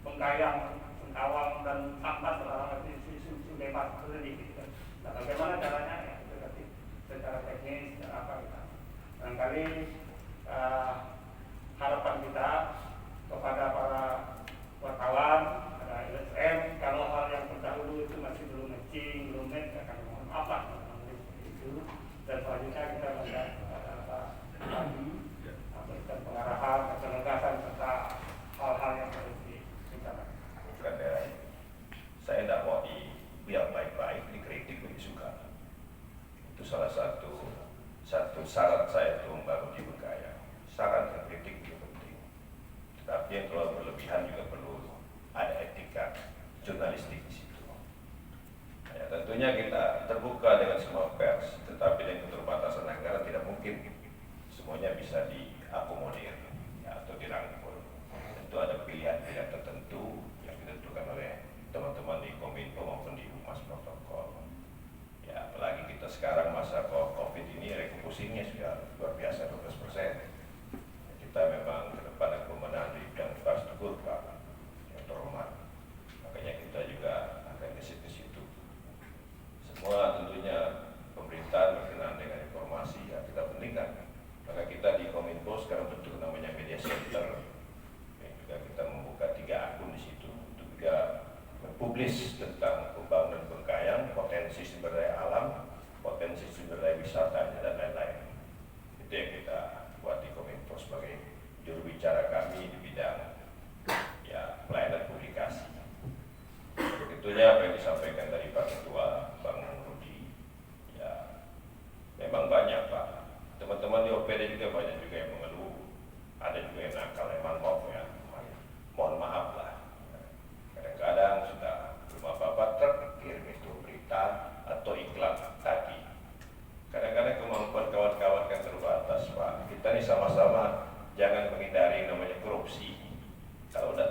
Bengkayang, Sengkawang dan Sampas isu bebas tadi. Nah, bagaimana caranya ya itu tadi secara teknis, secara apa kita. Barangkali harapan kita kepada para wartawan, ada LSM, kalau hal yang terdahulu itu masih belum matching, belum match, akan mohon maaf lah itu. Dan selanjutnya kita minta kepada Pak Bupati memberikan pengarahan, penegasan serta hal-hal yang harus dibicarakan. Bukan daerah ini. Saya tidak mau dibiar baik-baik, dikritik lebih suka. Itu salah satu syarat saya untuk membangun di Bengkayang. Syarat dan kritik itu penting. Tapi yang terlalu berlebihan juga perlu ada etika jurnalistik di situ. Ya, tentunya kita terbuka dengan semua pers, tetapi dengan keterbatasan anggaran tidak mungkin semuanya bisa diakomodir ya, atau dirangkul. Tentu ada pilihan-pilihan tertentu yang ditentukan oleh teman-teman di Kominfo maupun di Humas Protokol. Ya, apalagi kita sekarang masa COVID ini refocusingnya sudah luar biasa 12%. Kita memang ke depan akan memenang di bidang infrastruktur Pak yang terhormat. Makanya kita juga akan ke situ. Semua tentunya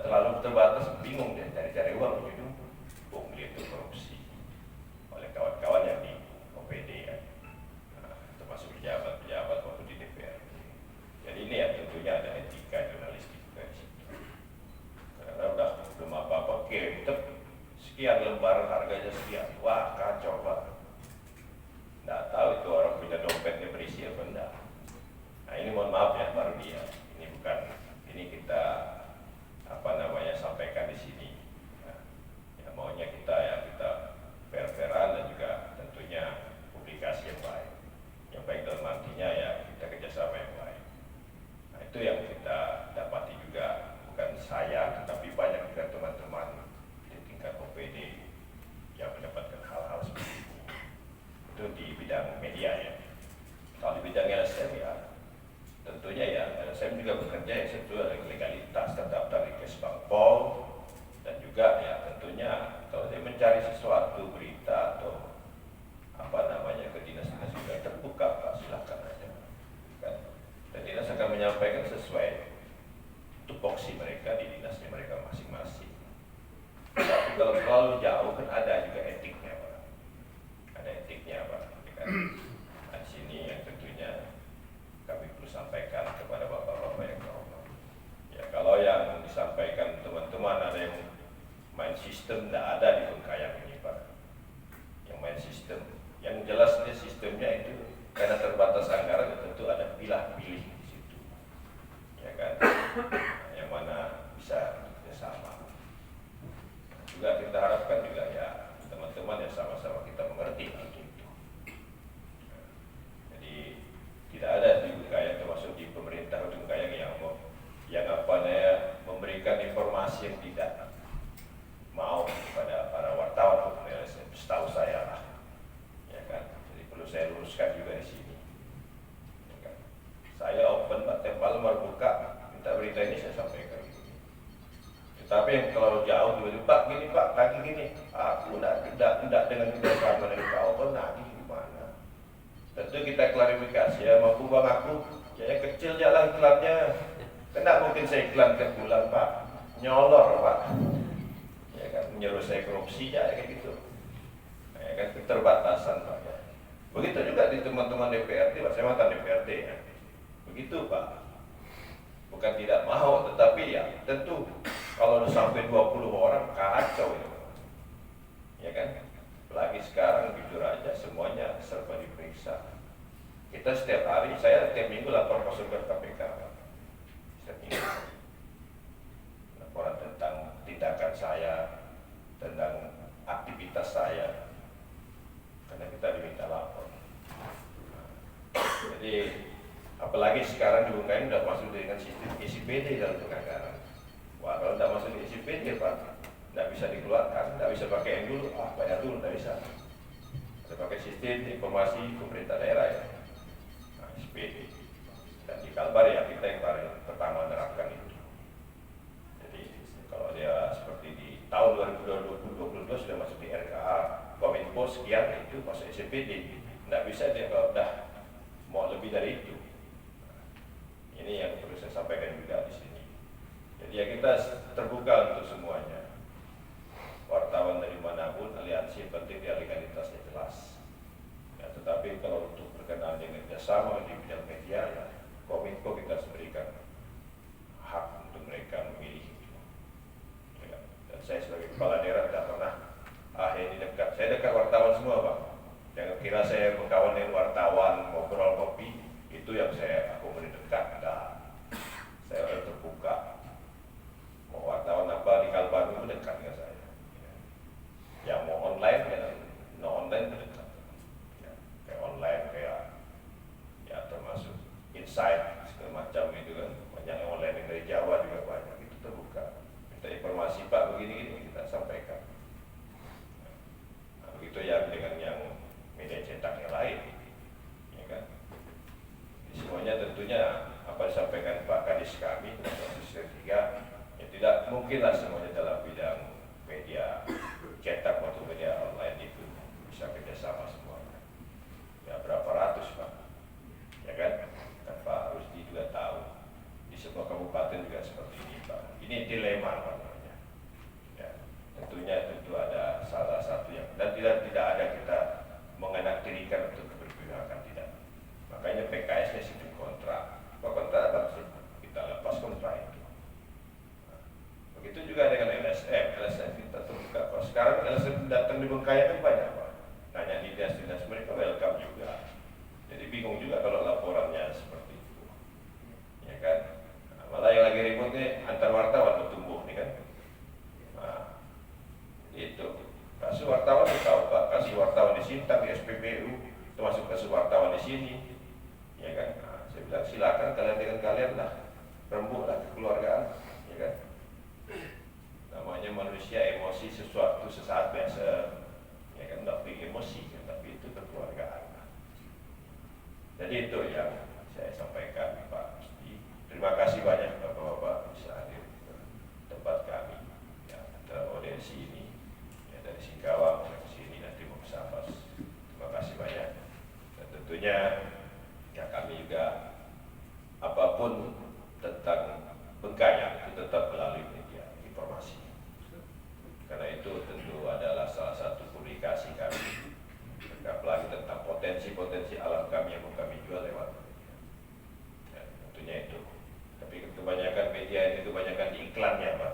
terlalu terbatas, bingung deh cari-cari uang gitu. Pungli itu korupsi oleh kawan-kawan yang di OPD ya, termasuk pejabat-pejabat waktu di DPR. Jadi ini ya tentunya ada etika jurnalistik juga di situ. Karena udah belum apa-apa kirim sekian lembar harganya sekian, wah kacau pak. Nggak tahu itu orang punya dompetnya berisi apa enggak. Nah ini mohon maaf ya baru dia. Ini bukan, ini kita sampaikan di sini. Nah, ya maunya kita fair-fairan dan juga tentunya publikasi yang baik. Yang baik dalam artinya ya kita kerjasama yang baik. Nah itu yang kita dapati juga, bukan saya tetapi banyak juga teman-teman di tingkat OPD yang mendapatkan hal-hal seperti ini. Itu di bidang media ya. Kalau di bidang LSM ya tentunya ya LSM juga bekerja yang sesuai legalitas, terdaftar di Kesbangpol, dan juga ya tentunya kalau dia mencari sesuatu berita atau ke dinas-dinas juga terbuka Pak, silakan aja kan. Dan dinas akan menyampaikan sesuai tupoksi mereka di dinasnya mereka masing-masing. Tapi kalau terlalu jauh kan ada juga etiknya Pak, ada etiknya Pak kan. Nah, di sini yang tentunya kami perlu sampaikan kepada bapak-bapak yang terhormat. Ya kalau yang disampaikan teman-teman ada yang main sistem, tidak ada di Bengkayang ini Pak. Yang main sistem, yang jelasnya sistemnya itu karena terbatas anggaran tentu ada pilih-pilih di situ, ya kan? Yang mana bisa bersama. Juga kita harapkan juga ya teman-teman ya sama-sama kita mengerti hal itu. Jadi tidak ada di Bengkayang termasuk di pemerintah Bengkayang yang memberikan informasi yang tidak mau kepada para wartawan, setahu saya lah, ya kan. Jadi perlu saya luruskan juga di sini. Ya kan? Saya open Pak, tiap malam baru buka, minta berita ini saya sampaikan. Tetapi yang kalau jauh tiba-tiba Pak gini Pak, lagi gini, aku tidak dengan kerjasama dengan Pak Open lagi gimana? Tentu kita klarifikasi ya, mampu bang aku, ya kecil jalan iklannya, kena mungkin saya iklankan bulan Pak, nyolor Pak. Menyuruh saya korupsi ya kayak gitu, ya kan, keterbatasan Pak ya. Begitu juga di teman-teman DPRD Pak, saya mantan DPRD ya. Begitu Pak, bukan tidak mau, tetapi ya tentu kalau udah sampai 20 orang kacau ya kan. Lagi sekarang jujur aja semuanya serba diperiksa. Kita setiap hari, saya setiap minggu lapor ke KPK setiap minggu, laporan tentang tindakan saya, tentang aktivitas saya, karena kita diminta lapor. Jadi apalagi sekarang di Bengkayang sudah masuk dengan sistem ICPD dalam penganggaran. Wah kalau tidak masuk di ICPD Pak, tidak bisa dikeluarkan, tidak bisa pakai yang dulu, bayar dulu, tidak bisa. Kita pakai sistem informasi pemerintah daerah ya, nah, ICPD. Dan di Kalbar ya kita yang paling pertama menerapkan itu. Jadi kalau dia seperti di tahun 2022 sudah masuk di RKA, Kominfo sekian itu masuk ICPD, tidak bisa dia kalau udah mau lebih dari itu. Ini yang perlu saya sampaikan juga di sini. Jadi ya kita terbuka untuk semuanya. Wartawan dari manapun, aliansi penting dia legalitasnya jelas. Ya, tetapi kalau untuk berkenaan dengan kerjasama di bidang media, ya, Kominfo kita harus berikan hak untuk mereka memilih. Ya, dan saya sebagai kepala daerah tidak pernah ini dekat. Saya dekat wartawan semua Pak. Jangan kira saya berkawan dengan wartawan, ngobrol kopi, itu yang aku beri dekat. Nah, saya orang terbuka. Mau wartawan apa di Kalbar itu dekat dengan saya. Yang mau online ya, no online dekat. Ya, kayak online kayak ya termasuk insight segala macam itu kan, banyak yang online yang dari Jawa juga banyak, itu terbuka. Minta informasi Pak begini-gini kita sampaikan. Nah, begitu ya dengan yang media cetak yang lain, ya kan. Jadi semuanya tentunya apa disampaikan Pak Kadis kami dalam sisi ketiga, ya tidak mungkinlah semuanya dalam bidang media cetak maupun media online itu bisa kerjasama semuanya. Ya berapa ratus Pak, ya kan? Dan Pak Rusdi juga tahu di semua kabupaten juga seperti ini Pak. Ini dilema namanya. Ya, tentu ada salah satu yang dan tidak ada kita menganaktirikan untuk keberpihakan, tidak. Makanya PKS-nya sistem kontrak. Kalau kontrak apa sih? Kita lepas kontrak itu. Nah, begitu juga dengan LSM kita terbuka. Kalau sekarang LSM datang di Bengkaya kan banyak Pak. Nanya di dinas mereka welcome juga. Jadi bingung juga kalau laporannya seperti itu, ya kan? Nah, malah yang lagi ribut nih antar wartawan bertumbuh nih kan. Nah, itu kasih wartawan tahu Pak, kasih wartawan di Sintang, di SPBU, termasuk kasih wartawan di sini, ya kan? Nah, saya bilang silakan kalian dengan kalian lah, rembuklah kekeluargaan, ya kan? Namanya manusia emosi sesuatu sesaat biasa, ya kan? Tapi emosi kan, tapi itu kekeluargaan. Jadi itu yang saya sampaikan Pak Musti. Terima kasih banyak Bapak-Bapak bisa hadir ke tempat kami, ya, audiensi ini, ya, dari Singkawang ke sini nanti mau Sambas. Terima kasih banyak. Dan tentunya ya kami juga apapun tentang Bengkaya itu tetap melalui media informasi. Karena itu tentu adalah salah satu komunikasi kami. Apalagi tentang potensi-potensi alam kami yang mau kami jual lewat media. Ya, tentunya itu. Tapi kebanyakan media ini kebanyakan di iklannya Pak.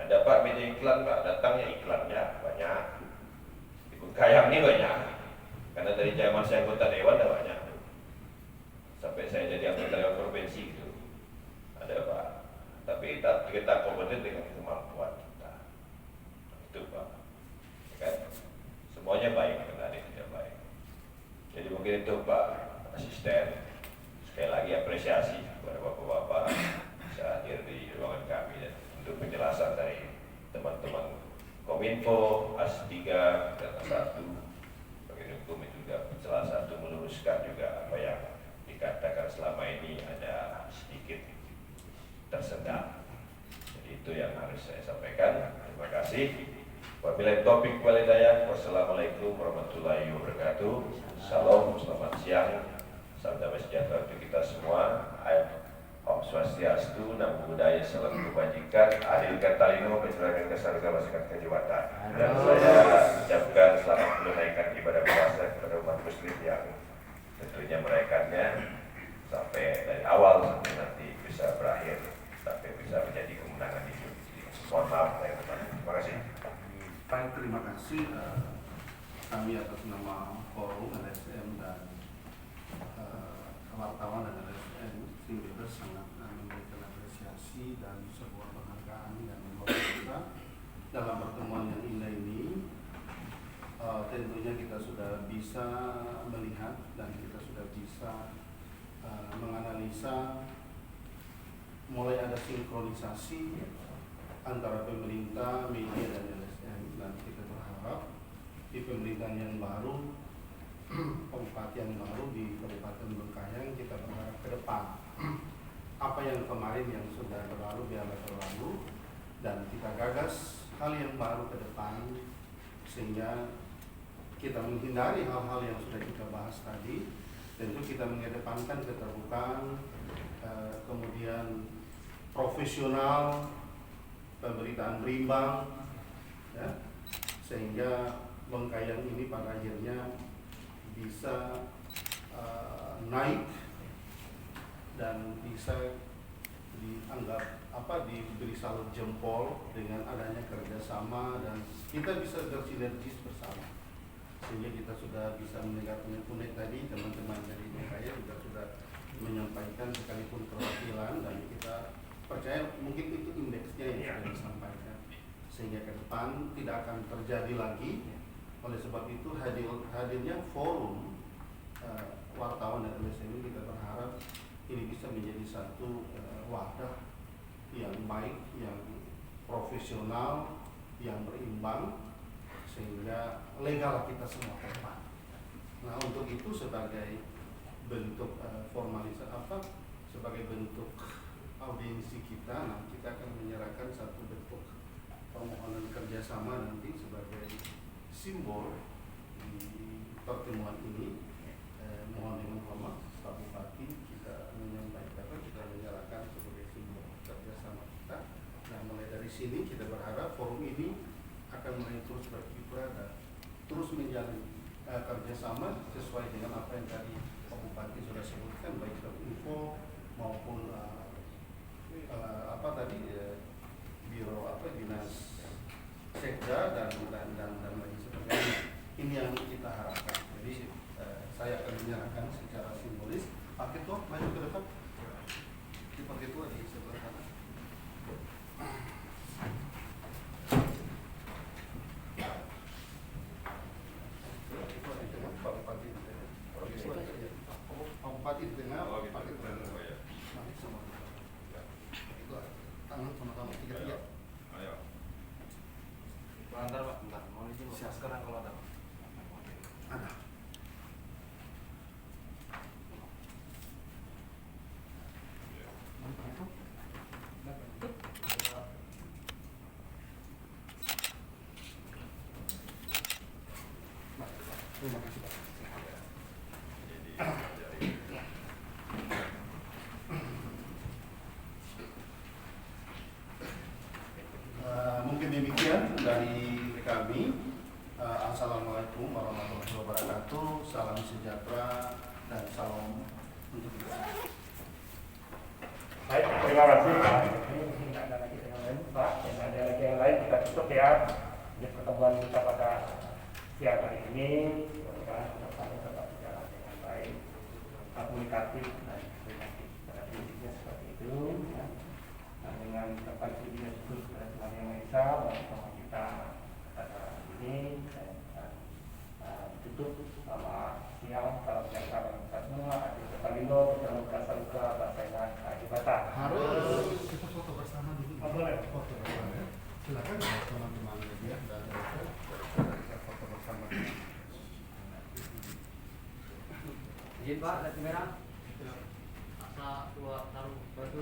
Ada Pak media iklan Pak, datangnya iklannya banyak. Di Bengkayang ini banyak. Karena dari zaman saya anggota dewan ada banyak. Sampai saya jadi anggota dewan provinsi gitu. Ada Pak. Tapi kita kompeten dengan kemampuan kita. Itu Pak. Ya kan? Semuanya baik, karena ada yang tidak baik. Jadi mungkin itu Pak Asisten. Sekali lagi apresiasi kepada Bapak-Bapak bisa hadir di ruangan kami dan untuk penjelasan dari teman-teman Kominfo, AS3, dan A1. Bagian hukum itu juga salah satu meluruskan juga apa yang dikatakan selama ini ada sedikit tersendat. Jadi itu yang harus saya sampaikan. Terima kasih. Wabillahi taufiq wal hidayah. Wassalamualaikum warahmatullahi wabarakatuh. Salam, selamat siang. Salam damai sejahtera untuk kita semua. Om Swastiastu, Namo Buddhaya, salam kebajikan. Adil Katalino, kecurangan kesarukan masyarakat kejiwatan. Dan saya ucapkan selamat menunaikan ibadah puasa kepada umat muslim yang tentunya merayakannya sampai dari awal sampai nanti bisa berakhir, sampai bisa menjadi kemenangan hidup. Mohon maaf, terima kasih. Baik, terima kasih kami atas nama forum LSM dan wartawan dan LSM Singkawang sangat memberikan apresiasi dan sebuah penghargaan yang luar biasa dalam pertemuan yang indah ini. Tentunya kita sudah bisa melihat dan kita sudah bisa menganalisa mulai ada sinkronisasi antara pemerintah, media dan LSM, dan kita berharap di pemerintahan yang baru, Bupati yang baru di Kabupaten Bengkayang, kita berharap ke depan apa yang kemarin yang sudah berlalu biarlah berlalu dan kita gagas hal yang baru ke depan sehingga kita menghindari hal-hal yang sudah kita bahas tadi. Tentu kita mengedepankan keterbukaan, kemudian profesional, pemberitaan berimbang, ya, sehingga Bengkayang ini pada akhirnya bisa naik dan bisa dianggap diberi salut jempol dengan adanya kerjasama dan kita bisa bersinergis bersama, sehingga kita sudah bisa mendengarkan unik tadi teman-teman dari Bengkayang juga sudah menyampaikan sekalipun perwakilan dan kita percaya mungkin itu indeksnya yang sudah disampaikan sehingga ke depan tidak akan terjadi lagi. Oleh sebab itu hadirnya forum wartawan dan LSM ini kita berharap ini bisa menjadi satu wadah yang baik, yang profesional, yang berimbang sehingga legal kita semua ke depan. Nah untuk itu sebagai bentuk sebagai bentuk audiensi kita, nah kita akan menyerahkan satu bentuk permohonan kerjasama nanti sebagai simbol di pertemuan ini. Mohon dengan hormat Pak Bupati kita menyampaikan, kita menyerahkan sebagai simbol kerjasama kita sini kita berharap forum ini akan mulai terus berkiprah dan terus menjalin kerjasama sesuai dengan apa yang tadi Pak Bupati sudah sebutkan, baik info maupun biro dinas sekda dan lain sebagainya. Ini yang kita harapkan. Jadi saya akan menyerahkan secara simbolis. Pak Ketua maju ke depan. Pak Ketua di sebelah kanan. Pak Bupati di tengah. Pak Bupati di tengah. Pak Ketua di tengah. Mari semua. Itu tangan sama-sama tiga-tiga. Ayo. Bentar Pak, bentar. Mohon izin Pak. Sekarang kalau ada. Ada. Terima kasih Pak. Mungkin demikian dari kami. Assalamualaikum warahmatullahi wabarakatuh. Salam sejahtera dan salam untuk kita. Baik, terima kasih Pak. Ini tidak ada lagi yang lain Pak, tidak ada lagi yang lain, kita tutup ya. Ini pertemuan kita pada siang hari ini. Mudah-mudahan kita tetap berjalan dengan baik, komunikatif dan komunikatif. Pada prinsipnya seperti itu. Ya. Nah, dengan tempat video itu pada Tuhan Yang Maha Esa, bahwa kita pada ini tutup sama siang, salam sejahtera bagi kita semua. Adik Kepalindo, Berjalan Kasaluka, Basaingan, Adibata. Harus kita foto bersama dulu. Boleh. Foto bersama ya. Silakan teman-teman media dan kita foto bersama. Izin Pak, lihat kamera. Asa 2 taruh batu